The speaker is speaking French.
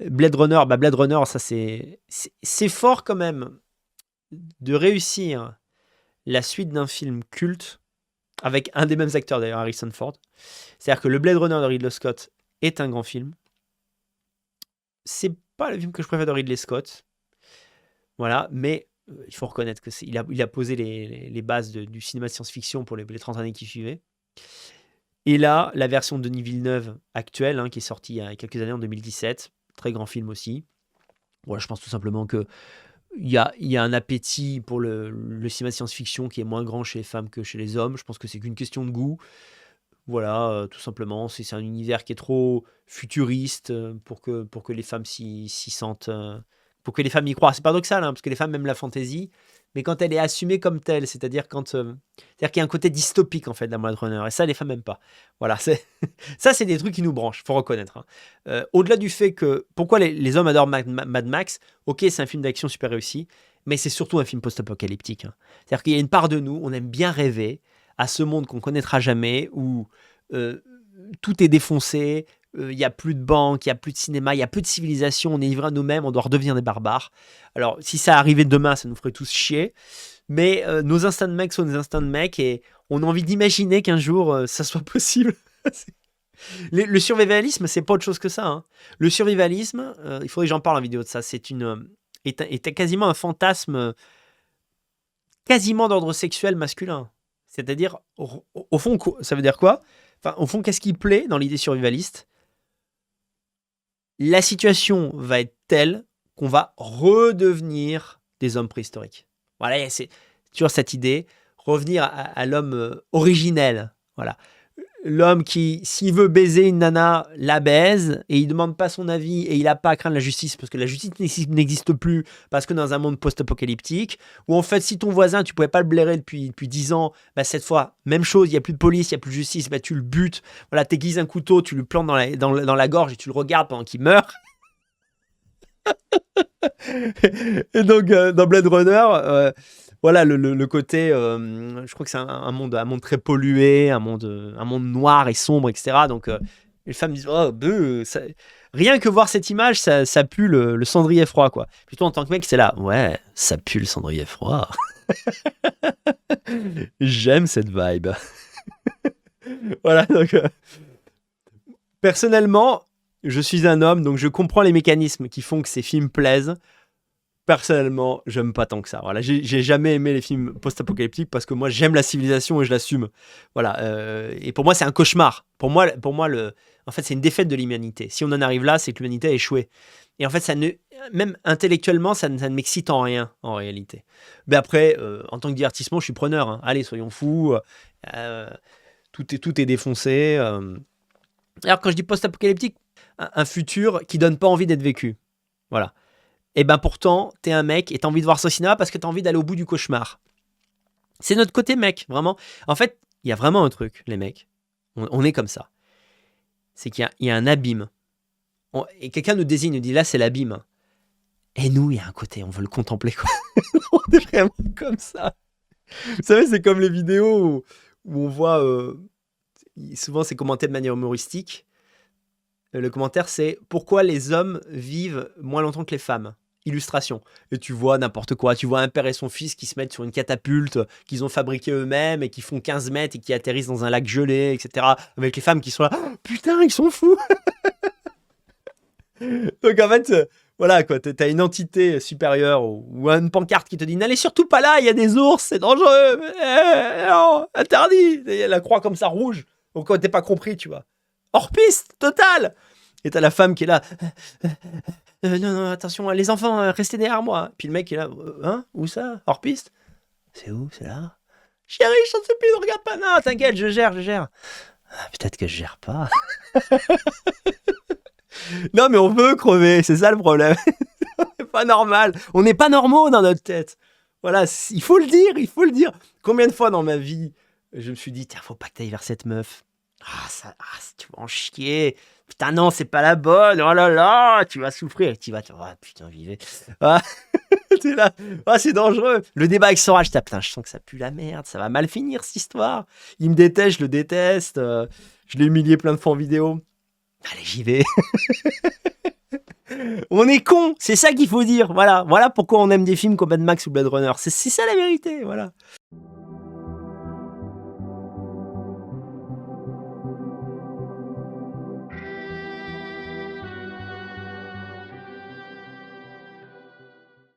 Blade Runner, Blade Runner, ça c'est fort quand même de réussir la suite d'un film culte avec un des mêmes acteurs d'ailleurs, Harrison Ford. C'est-à-dire que le Blade Runner de Ridley Scott est un grand film. C'est pas le film que je préfère de Ridley Scott, voilà, mais il faut reconnaître qu'il a posé les bases du cinéma de science-fiction pour les 30 années qui suivaient. Et là, la version de Denis Villeneuve actuelle, qui est sortie il y a quelques années en 2017, très grand film aussi. Voilà, je pense tout simplement que il y a un appétit pour le cinéma de science-fiction qui est moins grand chez les femmes que chez les hommes. Je pense que c'est qu'une question de goût. Voilà, tout simplement. C'est un univers qui est trop futuriste pour que les femmes s'y sentent. Pour que les femmes y croient. C'est paradoxal, parce que les femmes aiment la fantaisie. Mais quand elle est assumée comme telle, c'est-à-dire c'est-à-dire qu'il y a un côté dystopique en fait de la Blade Runner, et ça les femmes n'aiment pas. Voilà, ça c'est des trucs qui nous branchent, faut reconnaître. Au-delà du fait que pourquoi les hommes adorent Mad Max, ok c'est un film d'action super réussi, mais c'est surtout un film post-apocalyptique. C'est-à-dire qu'il y a une part de nous, on aime bien rêver à ce monde qu'on connaîtra jamais où tout est défoncé. Il n'y a plus de banques, il n'y a plus de cinéma, il n'y a plus de civilisation, on est livré à nous-mêmes, on doit redevenir des barbares. Alors, si ça arrivait demain, ça nous ferait tous chier. Mais nos instincts de mecs sont des instincts de mecs et on a envie d'imaginer qu'un jour, ça soit possible. Le survivalisme, c'est pas autre chose que ça. Le survivalisme, il faudrait que j'en parle en vidéo de ça, est quasiment un fantasme quasiment d'ordre sexuel masculin. C'est-à-dire, au fond, ça veut dire quoi ? Enfin, au fond, qu'est-ce qui plaît dans l'idée survivaliste ? La situation va être telle qu'on va redevenir des hommes préhistoriques. Voilà, c'est toujours cette idée, revenir à l'homme originel. Voilà. L'homme qui, s'il veut baiser une nana, la baise, et il ne demande pas son avis, et il n'a pas à craindre la justice, parce que la justice n'existe plus, parce que dans un monde post-apocalyptique, où en fait, si ton voisin, tu ne pouvais pas le blairer depuis 10 ans, cette fois, même chose, il n'y a plus de police, il n'y a plus de justice, tu le butes, voilà, t'aiguises un couteau, tu lui plantes dans la gorge, et tu le regardes pendant qu'il meurt. Et donc, dans Blade Runner... voilà le côté, je crois que c'est un monde très pollué, un monde noir et sombre, etc. Donc les femmes disent oh rien que voir cette image, ça pue le cendrier froid quoi. Plutôt en tant que mec c'est là, ouais, ça pue le cendrier froid. J'aime cette vibe. Voilà donc personnellement, je suis un homme donc je comprends les mécanismes qui font que ces films plaisent. Personnellement, j'aime pas tant que ça. Voilà, j'ai jamais aimé les films post-apocalyptiques parce que moi, j'aime la civilisation et je l'assume. Voilà, et pour moi, c'est un cauchemar. Pour moi, en fait, c'est une défaite de l'humanité. Si on en arrive là, c'est que l'humanité a échoué. Et en fait, même intellectuellement, ça ne m'excite en rien, en réalité. Mais après, en tant que divertissement, je suis preneur. Allez, soyons fous. Tout est défoncé. Alors, quand je dis post-apocalyptique, un futur qui donne pas envie d'être vécu. Voilà. Et pourtant, t'es un mec et t'as envie de voir ce cinéma parce que t'as envie d'aller au bout du cauchemar. C'est notre côté mec, vraiment. En fait, il y a vraiment un truc, les mecs. On est comme ça. C'est qu'il y a un abîme. Et quelqu'un nous désigne, nous dit là, c'est l'abîme. Et nous, il y a un côté, on veut le contempler, quoi. On est vraiment comme ça. Vous savez, c'est comme les vidéos où on voit... souvent, c'est commenté de manière humoristique. Le commentaire, c'est « Pourquoi les hommes vivent moins longtemps que les femmes ?» Illustration. Et tu vois n'importe quoi. Tu vois un père et son fils qui se mettent sur une catapulte qu'ils ont fabriquée eux-mêmes et qui font 15 mètres et qui atterrissent dans un lac gelé, etc. Avec les femmes qui sont là oh, « Putain, ils sont fous !» Donc en fait, voilà quoi. T'as une entité supérieure ou une pancarte qui te dit « N'allez surtout pas là, il y a des ours, c'est dangereux. Non, interdit !» Il y a la croix comme ça rouge. Donc quand t'es pas compris, tu vois. Hors piste, total. Et t'as la femme qui est là. Non, attention, les enfants, restez derrière moi. Puis le mec est là. Hein? Où ça? Hors piste? C'est où? C'est là? Chérie, je t'en supplie, ne regarde pas. Non, t'inquiète, je gère. Ah, peut-être que je gère pas. Non, mais on veut crever, c'est ça le problème. C'est pas normal. On n'est pas normaux dans notre tête. Voilà, il faut le dire. Combien de fois dans ma vie, je me suis dit, tiens, faut pas que t'ailles vers cette meuf. Tu vas en chier. Putain, non, c'est pas la bonne. Oh là là, tu vas souffrir. Tu vas, putain, vivez. T'es là. C'est dangereux. Le débat avec Sora, putain, je sens que ça pue la merde. Ça va mal finir, cette histoire. Il me déteste, je le déteste. Je l'ai humilié plein de fois en vidéo. Allez, j'y vais. On est con, c'est ça qu'il faut dire. Voilà pourquoi on aime des films comme Mad Max ou Blade Runner. C'est ça la vérité, voilà.